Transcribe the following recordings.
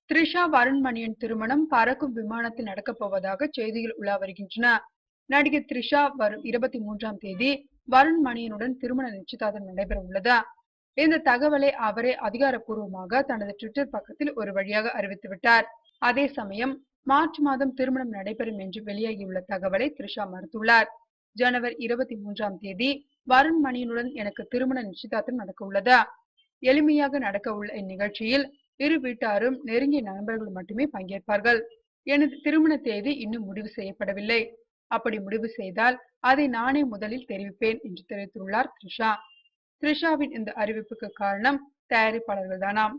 த்ரிஷா வருண் மணியின் திருமணம் பறக்கும் விமானத்தில் நடக்கப் போவதாக செய்திகள் உலா வருகின்றன. நடிகை த்ரிஷா வரும் 23ஆம் தேதி வருண் மணியனுடன் திருமண நிச்சயதார்த்தம் நடைபெற உள்ளது. இந்த தகவலை அவரே அதிகாரப்பூர்வமாக தனது ட்விட்டர் பக்கத்தில் ஒரு வழியாக அறிவித்துவிட்டார். அதே சமயம் மார்ச் மாதம் திருமணம் நடைபெறும் என்று வெளியாகியுள்ள தகவலை த்ரிஷா மறுத்துள்ளார். ஜனவரி 23ஆம் தேதி வருண் மணியனுடன் எனக்கு திருமண நிச்சயதார்த்தம் நடக்க உள்ளது. எளிமையாக நடக்க உள்ள இந்நிகழ்ச்சியில் இரு வீட்டாரும் நெருங்கிய நண்பர்கள் மட்டுமே பங்கேற்பார்கள். எனது திருமண தேதி இன்னும் முடிவு செய்யப்படவில்லை. அப்படி முடிவு செய்தால் அதை நானே முதலில் தெரிவிப்பேன் என்று தெரிவித்துள்ளார் த்ரிஷா. த்ரிஷாவின் இந்த அறிவிப்புக்கு காரணம் தயாரிப்பாளர்கள் தானாம்.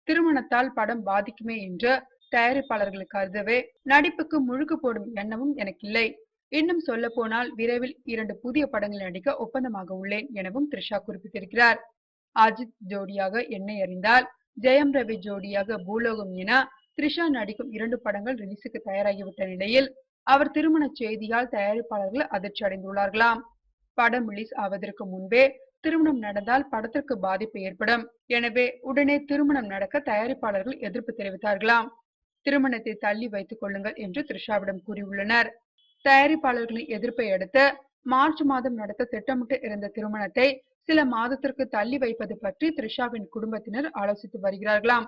திருமணத்தால் படம் பாதிக்குமே என்று தயாரிப்பாளர்கள் கருதவே நடிப்புக்கு முழுக்கு போடும் எண்ணமும் எனக்கில்லை. இன்னும் சொல்ல போனால் விரைவில் 2 புதிய படங்கள் நடிக்க ஒப்பந்தமாக உள்ளேன் எனவும் த்ரிஷா குறிப்பிட்டிருக்கிறார். அஜித் ஜோடியாக என்னை அறிந்தால், ஜெயம் ரவி ஜோடியாக பூலோகம் என த்ரிஷா நடிக்கும் 2 படங்கள் ரிலீஸுக்கு தயாராகிவிட்ட நிலையில் அவர் திருமண செய்தியால் தயாரிப்பாளர்கள் அதிர்ச்சி அடைந்துள்ளார்களாம். படம் ரிலீஸ் ஆவதற்கு முன்பே திருமணம் நடந்தால் படத்திற்கு பாதிப்பு ஏற்படும். எனவே உடனே திருமணம் நடக்க தயாரிப்பாளர்கள் எதிர்ப்பு தெரிவித்தார்களாம். திருமணத்தை தள்ளி வைத்துக் கொள்ளுங்கள் என்று த்ரிஷாவிடம் கூறியுள்ளனர். தயாரிப்பாளர்களின் எதிர்ப்பை அடுத்து மார்ச் மாதம் நடத்த திட்டமிட்டு இருந்த திருமணத்தை சில மாதத்திற்கு தள்ளி வைப்பது பற்றி த்ரிஷாவின் குடும்பத்தினர் ஆலோசித்து வருகிறார்களாம்.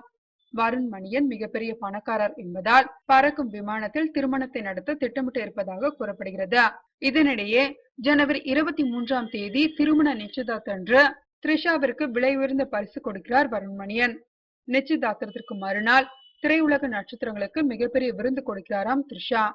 வருண் மணியன் மிகப்பெரிய பணக்காரர் என்பதால் பறக்கும் விமானத்தில் திருமணத்தை நடத்த திட்டமிட்டு இருப்பதாக கூறப்படுகிறது. இதனிடையே ஜனவரி 23ஆம் தேதி திருமண நிச்சயதார்த்தன்று த்ரிஷாவிற்கு விலை உயர்ந்த பரிசு கொடுக்கிறார் வருண் மணியன். நிச்சயதார்த்தத்திற்கு மறுநாள் திரையுலக நட்சத்திரங்களுக்கு மிகப்பெரிய விருந்து கொடுக்கிறாராம் த்ரிஷா.